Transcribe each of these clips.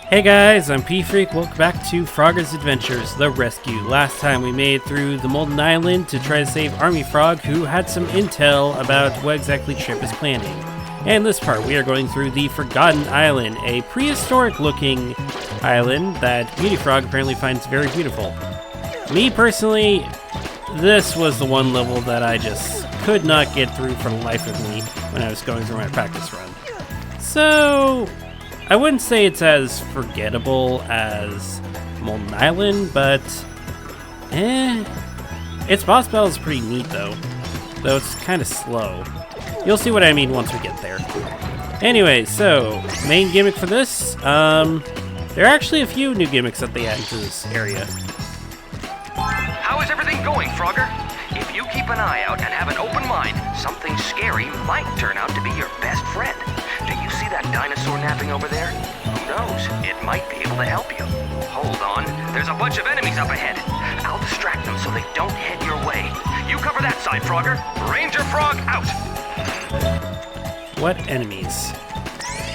Hey guys, I'm P-Freak. Welcome back to Frogger's Adventures, The Rescue. Last time we made it through the Molten Island to try to save Army Frog, who had some intel about what exactly Trip is planning. And this part, we are going through the Forgotten Island, a prehistoric-looking island that Beauty Frog apparently finds very beautiful. Me, personally, this was the one level that I just could not get through for the life of me when I was going through my practice run. So I wouldn't say it's as forgettable as Molten Island, but its boss battle is pretty neat though it's kind of slow. You'll see what I mean once we get there. Anyway, so main gimmick for this, there are actually a few new gimmicks that they added to this area. How is everything going, Frogger? If you keep an eye out and have an open mind, something scary might turn out to be your best friend. Do you see that dinosaur napping over there? Who knows? It might be able to help you. Hold on. There's a bunch of enemies up ahead. I'll distract them so they don't head your way. You cover that side, Frogger. Ranger Frog out! What enemies?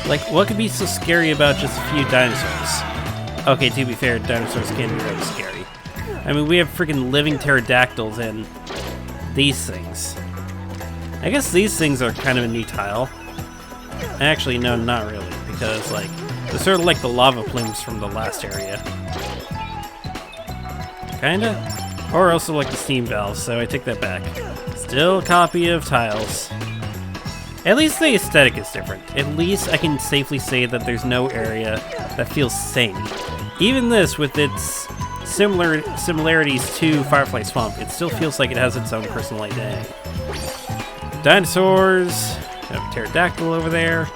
Like, what could be so scary about just a few dinosaurs? Okay, to be fair, dinosaurs can be really scary. I mean, we have freaking living pterodactyls and these things. I guess these things are kind of a new tile. Actually, no, not really, because, like, they're sort of like the lava plumes from the last area. Kinda? Or also like the steam valves, so I take that back. Still a copy of tiles. At least the aesthetic is different. At least I can safely say that there's no area that feels same. Even this, with its similarities to Firefly Swamp, it still feels like it has its own personal identity. Dinosaurs. We have a pterodactyl over there.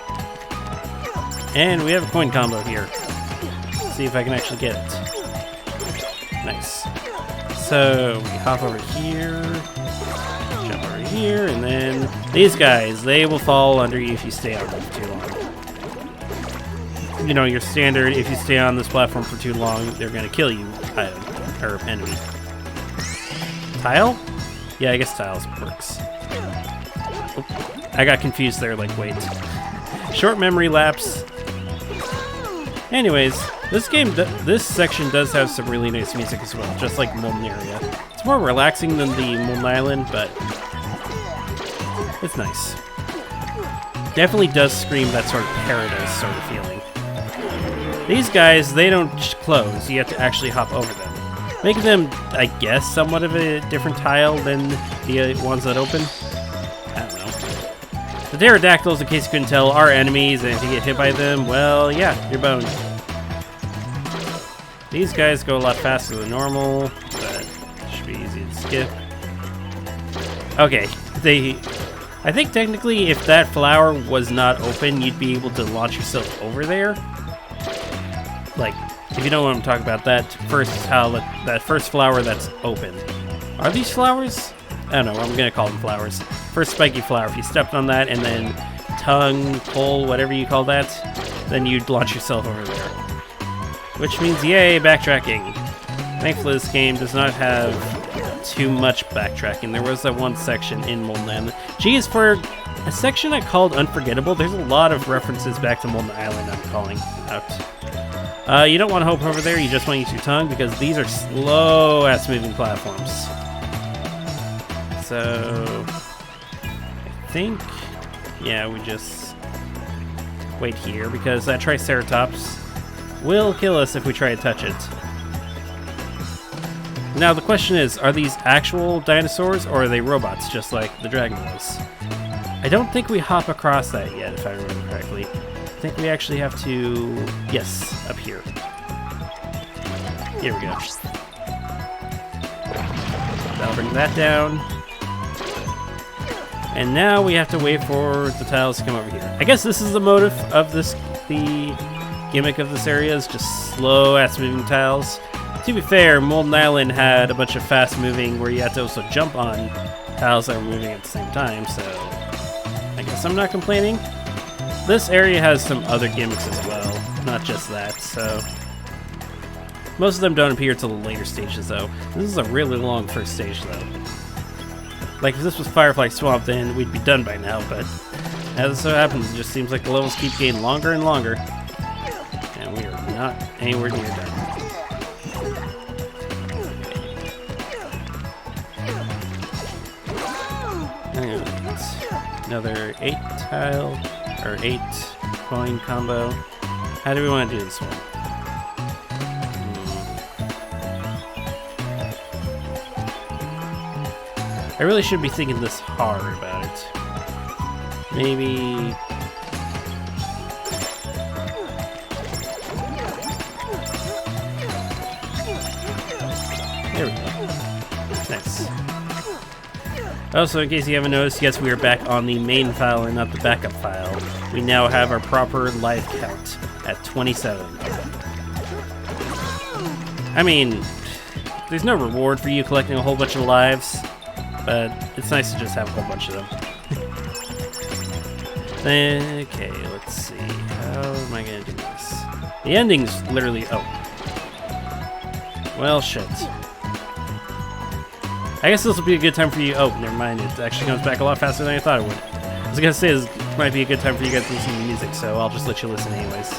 And we have a coin combo here. Let's see if I can actually get it. Nice. So we hop over here, jump over here, and then these guys, they will fall under you if you stay on them for too long. You know, your standard, if you stay on this platform for too long, they're going to kill you, item, or enemy. Tile? Yeah, I guess tiles works. Oh, I got confused there, like, wait. Short memory lapse. Anyways, this section does have some really nice music as well, just like Molten area. It's more relaxing than the Molten Island, but it's nice. Definitely does scream that sort of paradise sort of feeling. These guys, they don't close. You have to actually hop over them, making them, I guess, somewhat of a different tile than the ones that open. I don't know. The pterodactyls, in case you couldn't tell, are enemies, and if you get hit by them, well, yeah, you're boned. These guys go a lot faster than normal, but should be easy to skip. Okay, I think technically if that flower was not open, you'd be able to launch yourself over there. Like, if you know what I'm talking about, that first flower that's open. Are these flowers? I don't know, I'm gonna call them flowers. First spiky flower, if you stepped on that and then tongue, pole, whatever you call that, then you'd launch yourself over there. Which means, yay, backtracking. Thankfully, this game does not have too much backtracking. There was that one section in Molten Island. Geez, for a section I called Unforgettable, there's a lot of references back to Molten Island I'm calling out. You don't want to hop over there, you just want to use your tongue, because these are slow-ass moving platforms. So I think, yeah, we just wait here, because that Triceratops will kill us if we try to touch it. Now the question is, are these actual dinosaurs or are they robots just like the dragon was? I don't think we hop across that yet, if I remember correctly. I think we actually have to, yes, up here. Here we go. That'll bring that down. And now we have to wait for the tiles to come over here. I guess this is the motive of the gimmick of this area, is just slow-ass moving tiles. To be fair, Molten Island had a bunch of fast-moving where you had to also jump on tiles that were moving at the same time, so I guess I'm not complaining. This area has some other gimmicks as well, not just that, so most of them don't appear till the later stages, though. This is a really long first stage, though. Like, if this was Firefly Swamp, then we'd be done by now, but as it so happens, it just seems like the levels keep getting longer and longer. And we are not anywhere near done. And another 8-tile, or 8-coin combo. How do we want to do this one? I really should be thinking this hard about it. Maybe... There we go. Nice. Also, in case you haven't noticed, yes, we are back on the main file and not the backup file. We now have our proper life count at 27. I mean, there's no reward for you collecting a whole bunch of lives, but it's nice to just have a whole bunch of them. Okay, let's see. How am I gonna do this? The ending's literally... Oh. Well, shit. I guess this will be a good time for you... Oh, never mind. It actually comes back a lot faster than I thought it would. I was gonna say this might be a good time for you guys to listen to music, so I'll just let you listen anyways.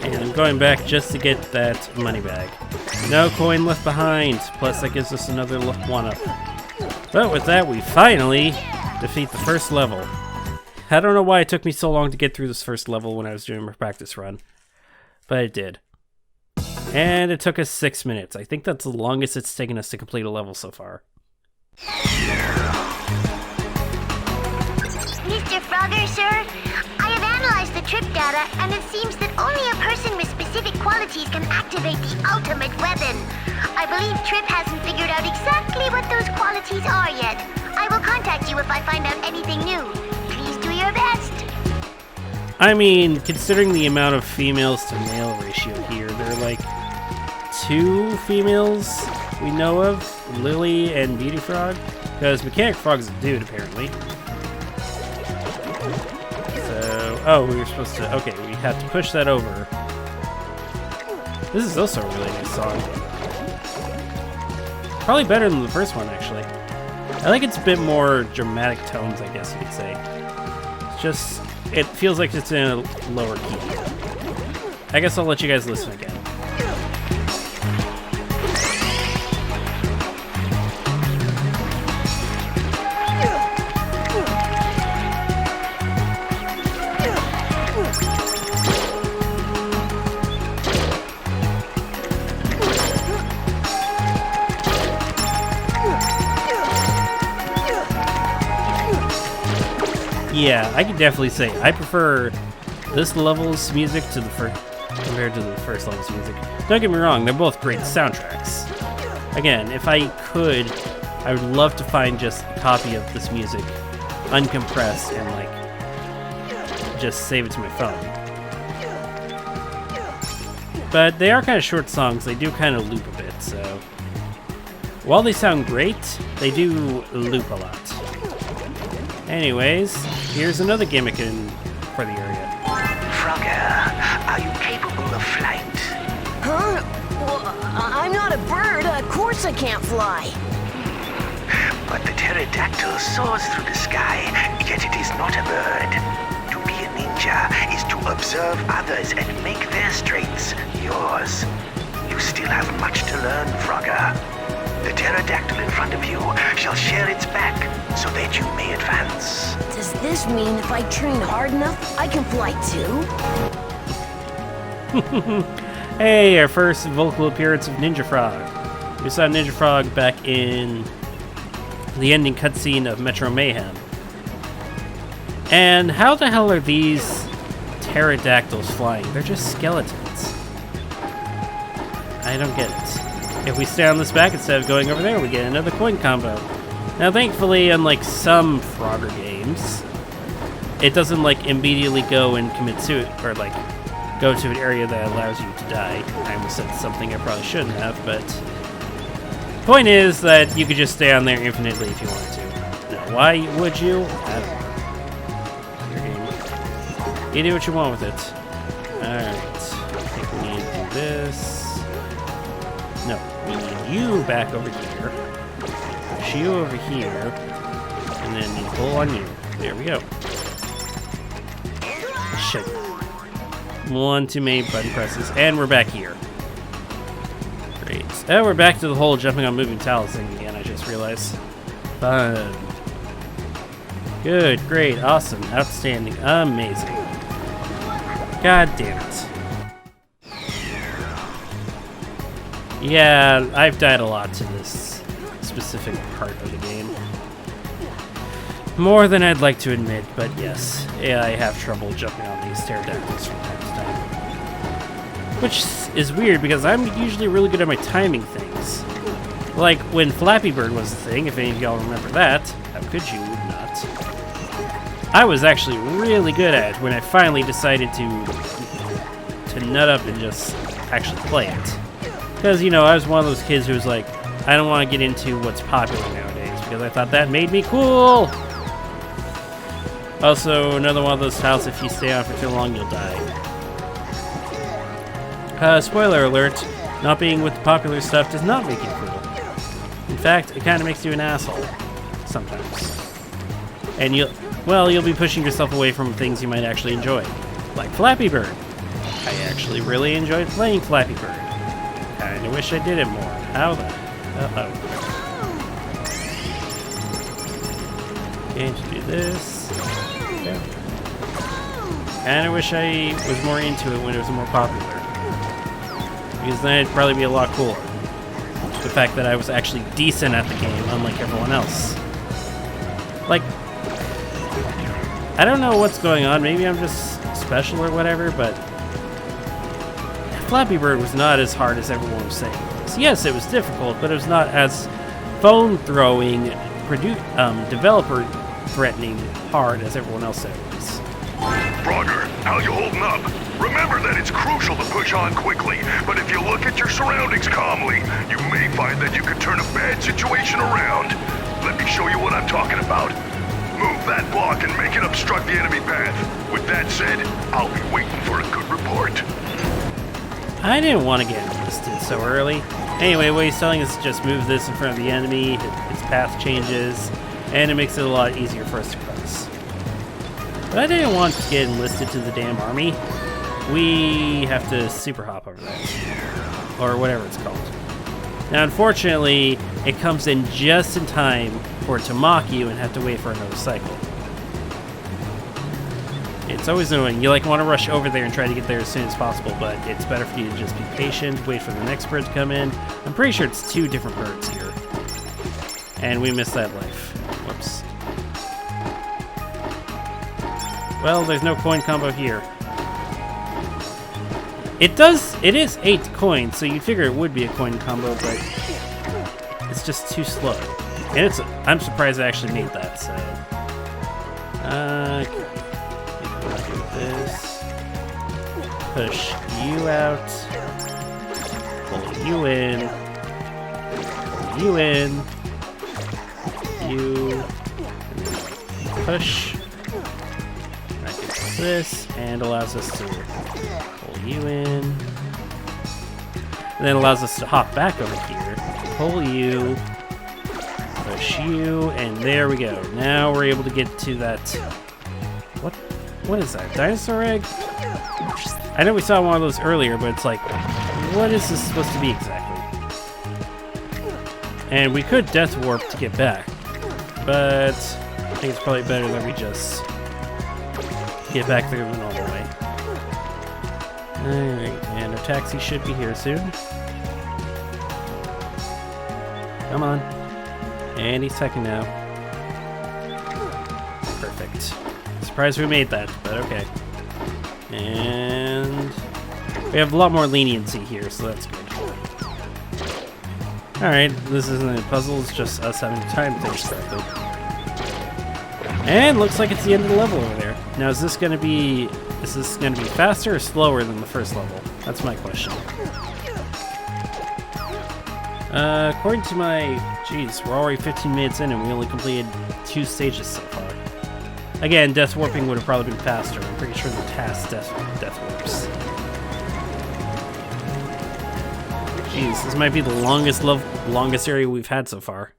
And I'm going back just to get that money bag. No coin left behind, plus that gives us another 1-up. But with that, we finally defeat the first level. I don't know why it took me so long to get through this first level when I was doing my practice run, but it did. And it took us 6 minutes. I think that's the longest it's taken us to complete a level so far. Mr. Frogger, sir, I have analyzed the trip data, and it seems that only a person with specific qualities can activate the ultimate weapon. I believe Trip hasn't figured out exactly what those qualities are yet. I will contact you if I find out anything new. Please do your best. I mean, considering the amount of females to male ratio here, there are like 2 females we know of, Lily and Beauty Frog, because Mechanic Frog's a dude apparently. Oh, we were supposed to... Okay, we have to push that over. This is also a really nice song. Probably better than the first one, actually. I like it's a bit more dramatic tones, I guess you could say. It's just... It feels like it's in a lower key. I guess I'll let you guys listen again. Yeah, I can definitely say I prefer this level's music to the first compared to the first level's music. Don't get me wrong, they're both great soundtracks. Again, if I could, I would love to find just a copy of this music uncompressed and like just save it to my phone. But they are kind of short songs, they do kind of loop a bit, so while they sound great, they do loop a lot. Anyways, here's another gimmick for the area. Frogger, are you capable of flight? Huh? Well, I'm not a bird. Of course I can't fly. But the pterodactyl soars through the sky, yet it is not a bird. To be a ninja is to observe others and make their strengths yours. You still have much to learn, Frogger. The pterodactyl in front of you shall share its back so that you may advance. Does this mean if I train hard enough, I can fly too? Hey, our first vocal appearance of Ninja Frog. We saw Ninja Frog back in the ending cutscene of Metro Mayhem. And how the hell are these pterodactyls flying? They're just skeletons. I don't get it. If we stay on this back instead of going over there, we get another coin combo. Now, thankfully, unlike some Frogger games, it doesn't like immediately go and commit suicide, or like go to an area that allows you to die. I almost said something I probably shouldn't have, but point is that you could just stay on there infinitely if you wanted to. Now, why would you? I don't know. Your game. You do what you want with it. Alright. I think we need to do this. No, we need you back over here. Push you over here. And then you pull on you. There we go. Shit. One too many button presses. And we're back here. Great. Oh, we're back to the whole jumping on moving tiles thing again, I just realized. Fun. Good, great, awesome, outstanding, amazing. God damn it. Yeah, I've died a lot to this specific part of the game. More than I'd like to admit, but yes, yeah, I have trouble jumping on these pterodactyls from time to time. Which is weird because I'm usually really good at my timing things. Like when Flappy Bird was a thing, if any of y'all remember that. How could you not? I was actually really good at it when I finally decided to nut up and just actually play it. Because, you know, I was one of those kids who was like, I don't want to get into what's popular nowadays because I thought that made me cool. Also, another one of those tiles, if you stay on for too long, you'll die. Spoiler alert, not being with the popular stuff does not make you cool. In fact, it kind of makes you an asshole. Sometimes. And you'll be pushing yourself away from things you might actually enjoy. Like Flappy Bird. I actually really enjoyed playing Flappy Bird. Kinda wish I did it more. How the... Uh-oh. Okay, to do this. Okay. Kinda wish I was more into it when it was more popular. Because then it'd probably be a lot cooler. The fact that I was actually decent at the game, unlike everyone else. Like, I don't know what's going on. Maybe I'm just special or whatever, but Flappy Bird was not as hard as everyone was saying. So yes, it was difficult, but it was not as phone-throwing, developer-threatening hard as everyone else said it was. Frogger, how you holding up? Remember that it's crucial to push on quickly, but if you look at your surroundings calmly, you may find that you can turn a bad situation around. Let me show you what I'm talking about. Move that block and make it obstruct the enemy path. With that said, I'll be waiting for a good report. I didn't want to get enlisted so early. Anyway, what he's telling us is just move this in front of the enemy, its path changes, and it makes it a lot easier for us to cross. But I didn't want to get enlisted to the damn army. We have to super hop over that. Or whatever it's called. Now, unfortunately, it comes in just in time for it to mock you and have to wait for another cycle. It's always annoying. You want to rush over there and try to get there as soon as possible, but it's better for you to just be patient, wait for the next bird to come in. I'm pretty sure it's 2 different birds here. And we missed that life. Whoops. Well, there's no coin combo here. It is 8 coins, so you'd figure it would be a coin combo, but it's just too slow. And I'm surprised I actually made that, so. Do this. Push you out. Pull you in. Pull you in. You. Push. That gets this, and allows us to pull you in. And then allows us to hop back over here. Pull you. Push you, and there we go. Now we're able to get to that. What is that? Dinosaur egg? I know we saw one of those earlier, but it's like, what is this supposed to be exactly? And we could death warp to get back, but I think it's probably better that we just get back there the normal way. Alright, and our taxi should be here soon. Come on. Any second now. Perfect. Surprised we made that, but okay. And we have a lot more leniency here, so that's good. Alright, this isn't a puzzle, it's just us having to time things correctly. And looks like it's the end of the level over there. Now, is this going to be Is this going to be faster or slower than the first level? That's my question. According to my... Jeez, we're already 15 minutes in and we only completed 2 stages so far. Again, death warping would have probably been faster. I'm pretty sure the task death warps. Jeez, this might be the longest area we've had so far.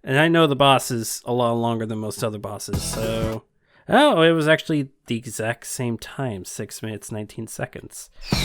And I know the boss is a lot longer than most other bosses, so... Oh, it was actually the exact same time, 6 minutes, 19 seconds. So,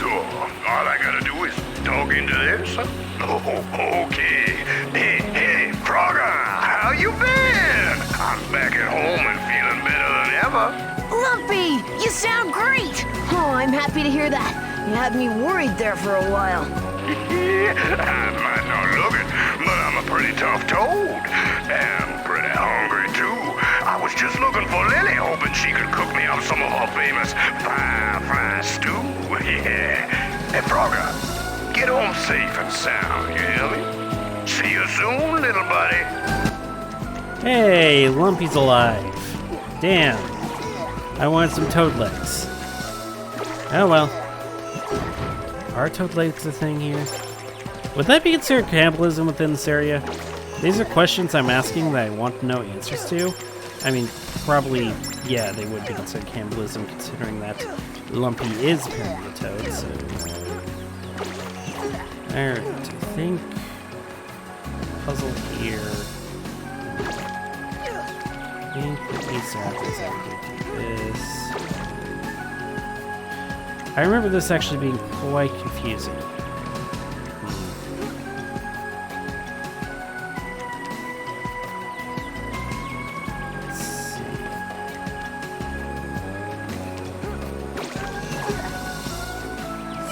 all I gotta do is dog into this? Oh, okay. Hey, Frogger, how you been? I'm back at home and feeling better than ever. Lumpy, you sound great! Oh, I'm happy to hear that. You had me worried there for a while. I might not look it, but I'm a pretty tough toad. And pretty hungry, too. I was just looking for Lily, hoping she could cook me up some of her famous fry stew. Yeah. Hey, Frogger, get home safe and sound, you hear me? See you soon, little buddy. Hey, Lumpy's alive. Damn. I wanted some toad legs. Oh well. Are toad legs a thing here? Would that be considered cannibalism within this area? These are questions I'm asking that I want to know answers to. I mean, probably, yeah, they would be considered cannibalism considering that Lumpy is apparently a toad, so... Alright, I think... Puzzle here... I think what needs to happen is that we do this... I remember this actually being quite confusing. Let's see.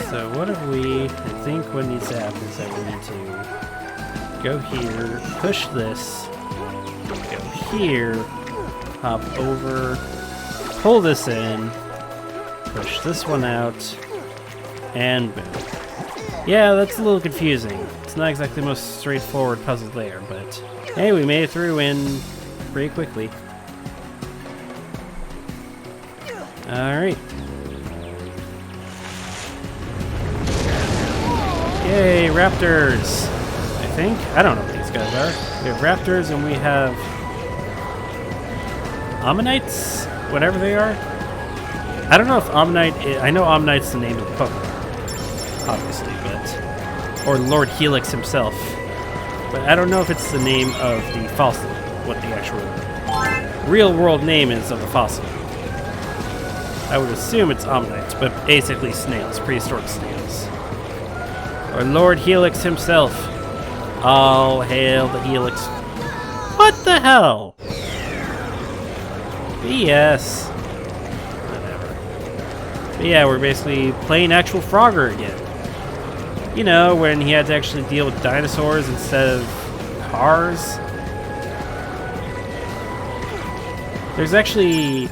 So what if we... I think what needs to happen is that we need to go here, push this, go here, hop over, pull this in, push this one out, and boom. Yeah, that's a little confusing. It's not exactly the most straightforward puzzle there, but hey, we made it through in pretty quickly. Alright. Yay, Raptors! I think? I don't know what these guys are. We have Raptors and we have... Ammonites? Whatever they are? I don't know if Ammonite... I know Ammonite's the name of the Pokemon, obviously, but... Or Lord Helix himself. But I don't know if it's the name of the fossil, what the actual real-world name is of the fossil. I would assume it's Ammonites, but basically snails, prehistoric snails. Or Lord Helix himself. All hail the Helix. What the hell? BS. But yeah, we're basically playing actual Frogger again. You know, when he had to actually deal with dinosaurs instead of cars. There's actually,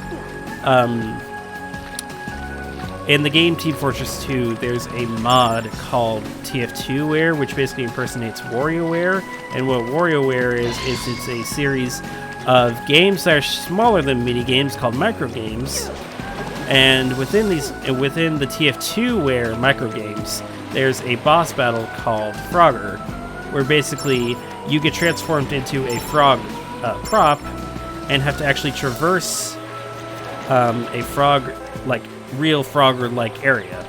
in the game Team Fortress 2, there's a mod called TF2ware, which basically impersonates WarioWare. And what WarioWare is it's a series of games that are smaller than mini games called micro games. And within the TF2ware micro games, there's a boss battle called Frogger, where basically you get transformed into a frog prop and have to actually traverse a frog, like real Frogger-like area,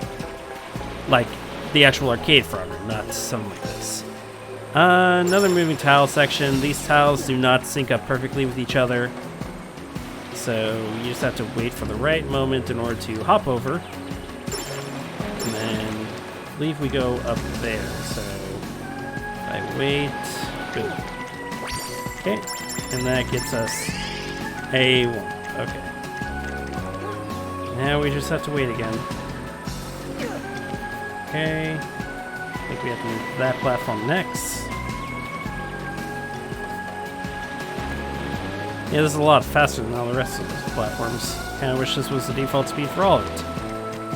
like the actual arcade Frogger, not something like this. Another moving tile section. These tiles do not sync up perfectly with each other. So you just have to wait for the right moment in order to hop over. And then I believe we go up there. So I wait. Boom. Okay. And that gets us a 1. Okay. Now we just have to wait again. Okay. I think we have to move to that platform next. Yeah, this is a lot faster than all the rest of those platforms. Kinda wish this was the default speed for all of it.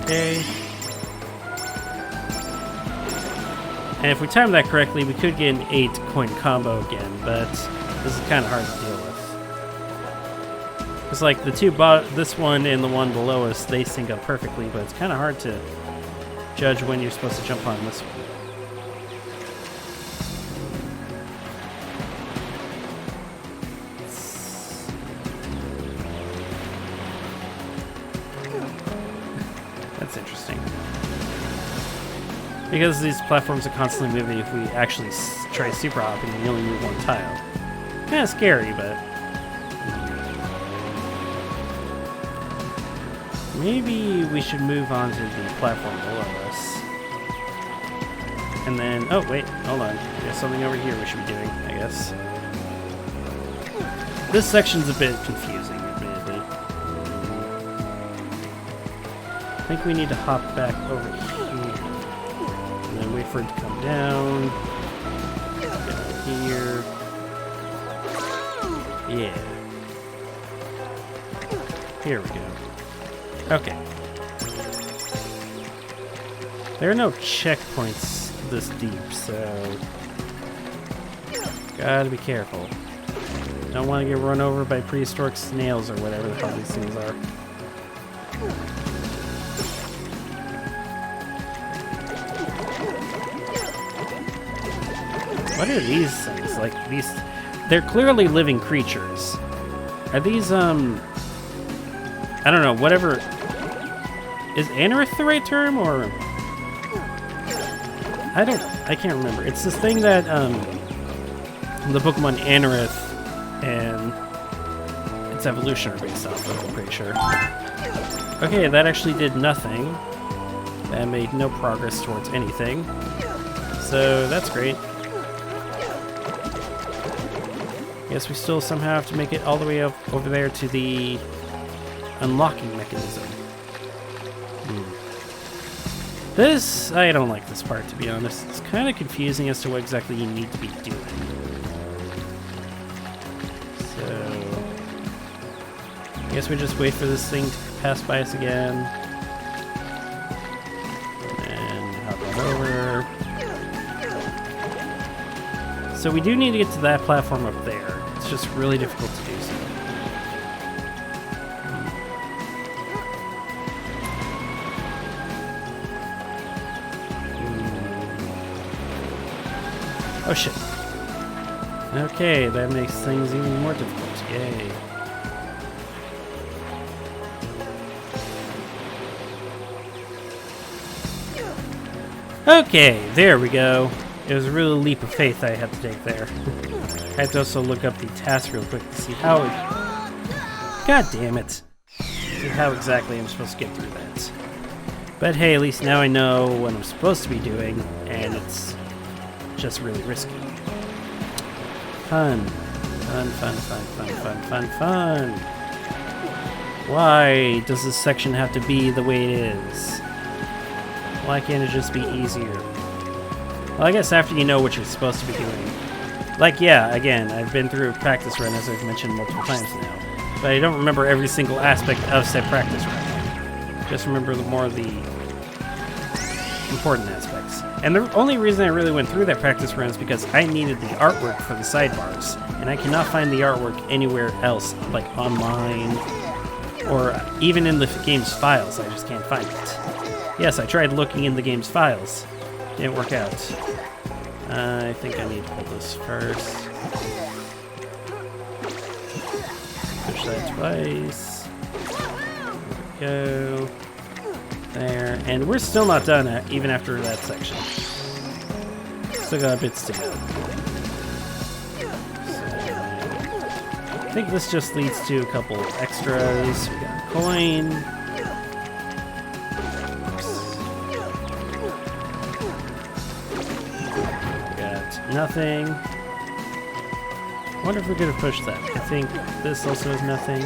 Okay. And if we time that correctly, we could get an 8-coin combo again, but this is kinda hard to deal with. It's like the two this one and the one below us, they sync up perfectly, but it's kind of hard to judge when you're supposed to jump on this one. That's interesting. Because these platforms are constantly moving, if we actually try super hopping, we only move one tile. Kind of scary, but maybe we should move on to the platform below us. And then, oh wait, hold on. There's something over here we should be doing, I guess. This section's a bit confusing, admittedly. I think we need to hop back over here. And then wait for it to come down. Get out here. Yeah. Here we go. Okay. There are no checkpoints this deep, so gotta be careful. Don't want to get run over by prehistoric snails or whatever the hell these things are. What are these things? Like these, they're clearly living creatures. Are these I don't know, whatever. Is Anorith the right term, or I can't remember. It's this thing that the Pokemon Anorith and its evolution are based off of, I'm pretty sure. Okay, that actually did nothing. That made no progress towards anything. So that's great. Guess we still somehow have to make it all the way up over there to the unlocking mechanism. This, I don't like this part, to be honest. It's kind of confusing as to what exactly you need to be doing. So, I guess we just wait for this thing to pass by us again. And hop on over. So we do need to get to that platform up there. It's just really difficult to do so. Oh shit. Okay, that makes things even more difficult. Yay. Okay, there we go. It was a real leap of faith I had to take there. I had to also look up the task real quick to see how it... God damn it. See how exactly I'm supposed to get through that. But hey, at least now I know what I'm supposed to be doing, and it's just really risky. Fun. Fun, fun, fun, fun, fun, fun, fun. Why does this section have to be the way it is? Why can't it just be easier? Well, I guess after you know what you're supposed to be doing. Like, yeah, again, I've been through a practice run, as I've mentioned multiple times now. But I don't remember every single aspect of said practice run. Just remember more of the important aspects. And the only reason I really went through that practice run is because I needed the artwork for the sidebars. And I cannot find the artwork anywhere else, like online, or even in the game's files. I just can't find it. Yes, I tried looking in the game's files. Didn't work out. I think I need to pull this first. Push that twice. There we go. There. And we're still not done even after that section. Still got bits to go. So, I think this just leads to a couple extras. We got a coin. Nothing. I wonder if we could have pushed that. I think this also has nothing.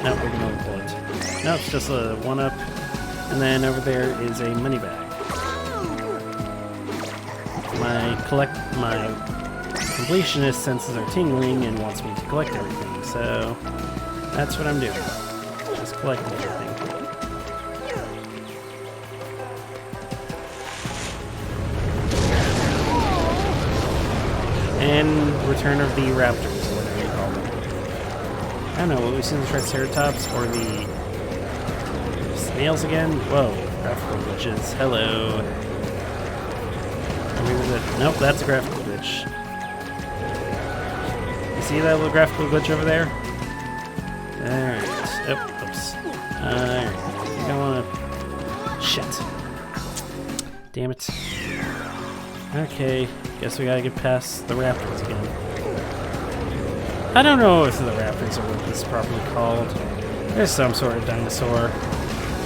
No, we're gonna pull it. No, it's just a 1-up. And then over there is a money bag. My completionist senses are tingling and wants me to collect everything. So that's what I'm doing. Just collecting everything. And Return of the Raptors, or whatever you call them. I don't know, will we see the Triceratops or the snails again? Whoa, graphical glitches. Hello. Or maybe nope, that's a graphical glitch. You see that little graphical glitch over there? Alright. Oh, oops. Alright. I don't wanna... Shit. Damn it. Okay, guess we gotta get past the Raptors again. I don't know if the Raptors are what this is properly called. There's some sort of dinosaur.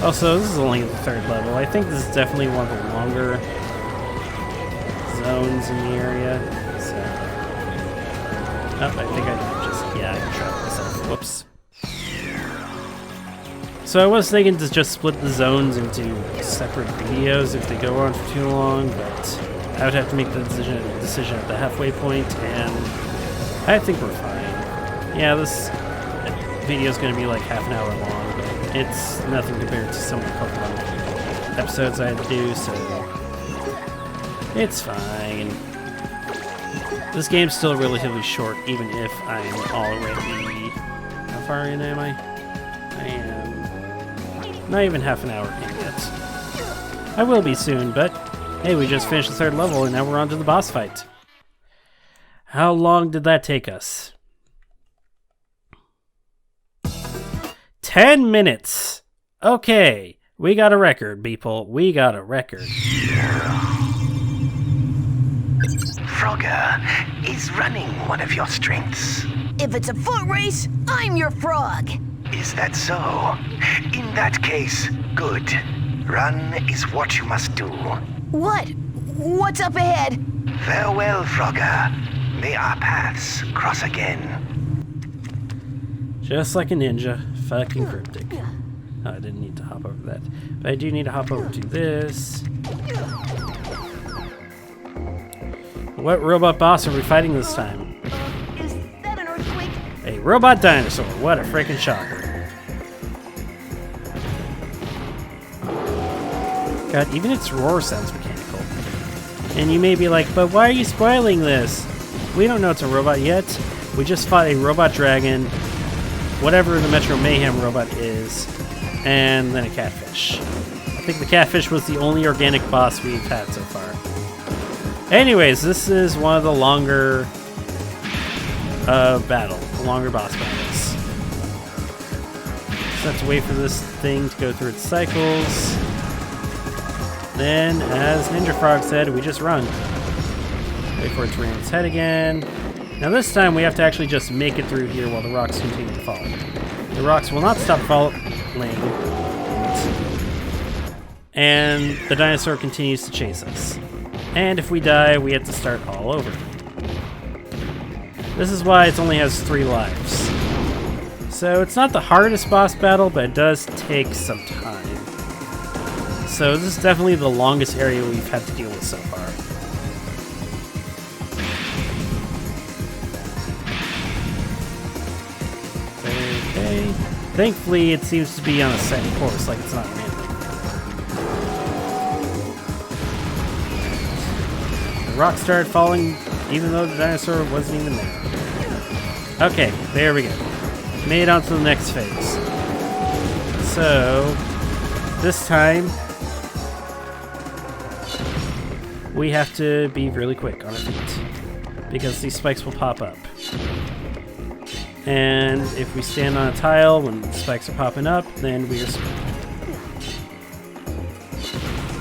Also, this is only the 3rd level. I think this is definitely one of the longer zones in the area. So, oh, I think I trapped myself. Whoops. So I was thinking to just split the zones into separate videos if they go on for too long, but I would have to make the decision at the halfway point, and I think we're fine. Yeah, this video is going to be like half an hour long, but it's nothing compared to some of the Pokemon episodes I had to do, so it's fine. This game's still relatively short, even if I'm already... How far in am I? I am not even half an hour in yet. I will be soon, but hey, we just finished the 3rd level and now we're on to the boss fight. How long did that take us? 10 minutes! Okay, we got a record, people. We got a record. Frogger, is running one of your strengths? If it's a foot race, I'm your frog. Is that so? In that case, good. Run is what you must do. What? What's up ahead? Farewell, Frogger. May our paths cross again. Just like a ninja. Fucking cryptic. Oh, I didn't need to hop over that. But I do need to hop over to this. What robot boss are we fighting this time? Is that an earthquake? A robot dinosaur. What a freaking shocker. God, even its roar sounds mechanical. And you may be like, but why are you spoiling this? We don't know it's a robot yet. We just fought a robot dragon, whatever the Metro Mayhem robot is, and then a catfish. I think the catfish was the only organic boss we've had so far. Anyways, this is one of the longer longer boss battles. Just have to wait for this thing to go through its cycles. Then, as Ninja Frog said, we just run. Wait for it to rear its head again. Now this time we have to actually just make it through here while the rocks continue to fall. The rocks will not stop falling. And the dinosaur continues to chase us. And if we die, we have to start all over. This is why it only has 3 lives. So it's not the hardest boss battle, but it does take some time. So this is definitely the longest area we've had to deal with so far. Okay. Thankfully, it seems to be on a set course, like it's not random. The rocks started falling, even though the dinosaur wasn't even there. Okay, there we go. Made it on to the next phase. So, this time, we have to be really quick on our feet, because these spikes will pop up. And if we stand on a tile when the spikes are popping up, then we are screwed.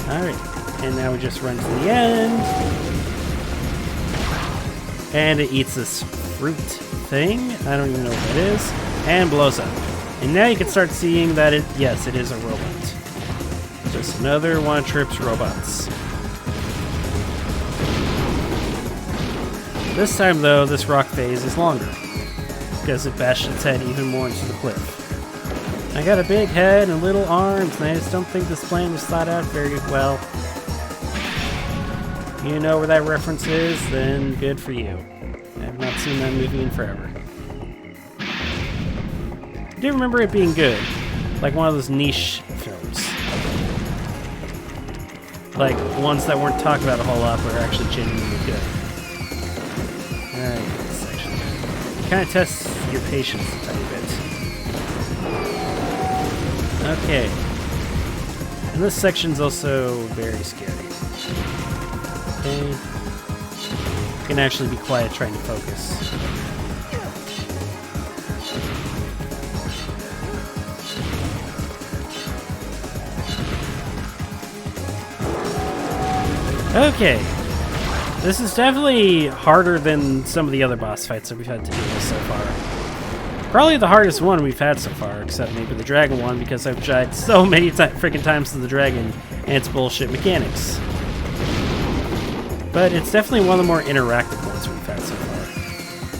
Alright, and now we just run to the end. And it eats this fruit thing, I don't even know what it is, and blows up. And now you can start seeing that yes, it is a robot. Just another one of Trip's robots. This time though, this rock phase is longer, because it bashed its head even more into the cliff. I got a big head and little arms, and I just don't think this plan was thought out very well. You know where that reference is? Then good for you. I have not seen that movie in forever. I do remember it being good, like one of those niche films. Like ones that weren't talked about a whole lot, but are actually genuinely good. Alright, this section. It kind of tests your patience a tiny bit. Okay. And this section's also very scary. Okay. You can actually be quiet trying to focus. Okay. This is definitely harder than some of the other boss fights that we've had to deal with so far. Probably the hardest one we've had so far, except maybe the dragon one, because I've tried so many freaking times to the dragon and its bullshit mechanics. But it's definitely one of the more interactive ones we've had so far,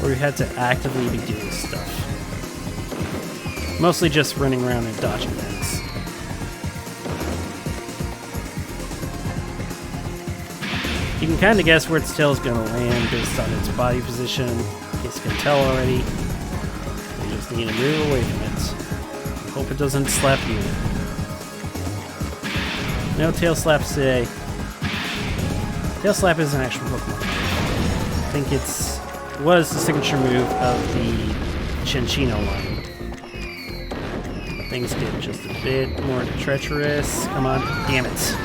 where we've had to actively be doing stuff. Mostly just running around and dodging things. You can kind of guess where its tail is going to land based on its body position, in case you can tell already. You just need to move away from it. Hope it doesn't slap you. No tail slaps today. Tail slap is an actual Pokemon. I think it was the signature move of the Chinchino line. But things get just a bit more treacherous. Come on, damn it.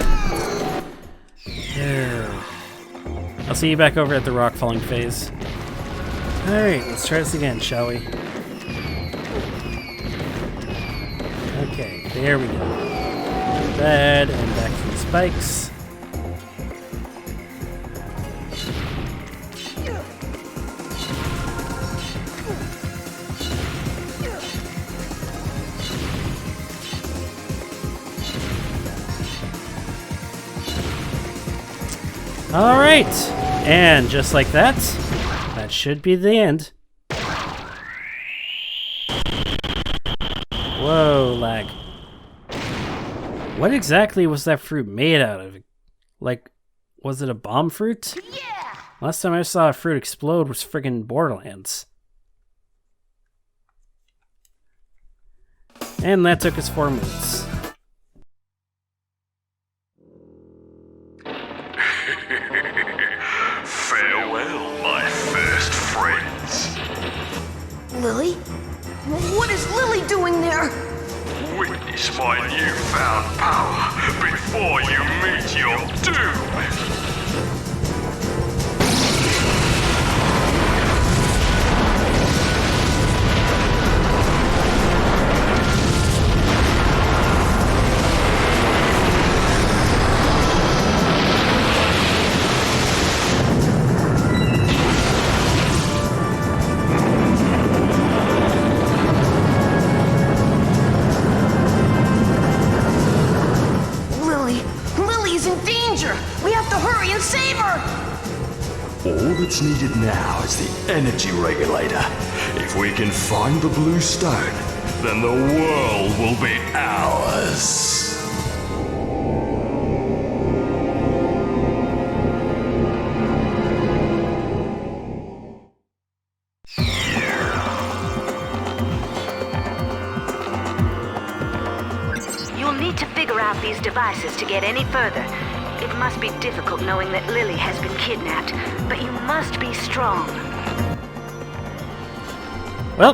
There. I'll see you back over at the rock falling phase. Alright, let's try this again, shall we? Okay, there we go. Bad, and back to the spikes. Alright, and just like that, that should be the end. Whoa, lag. What exactly was that fruit made out of? Like, was it a bomb fruit? Yeah! Last time I saw a fruit explode was friggin' Borderlands. And that took us 4 minutes. Farewell, my first friends. Lily? What is Lily doing there? Witness my newfound power before you meet your doom. All that's needed now is the energy regulator. If we can find the blue stone, then the world will be ours. You'll need to figure out these devices to get any further. It must be difficult knowing that Lily has been kidnapped, but you must be strong. Well,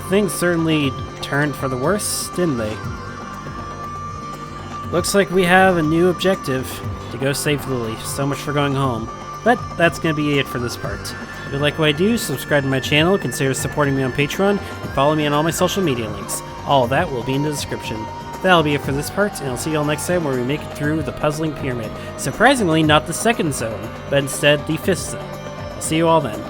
things certainly turned for the worse, didn't they? Looks like we have a new objective, to go save Lily. So much for going home. But that's going to be it for this part. If you like what I do, subscribe to my channel, consider supporting me on Patreon, and follow me on all my social media links. All of that will be in the description. That'll be it for this part, and I'll see you all next time where we make it through the puzzling pyramid. Surprisingly, not the second zone, but instead the 5th zone. I'll see you all then.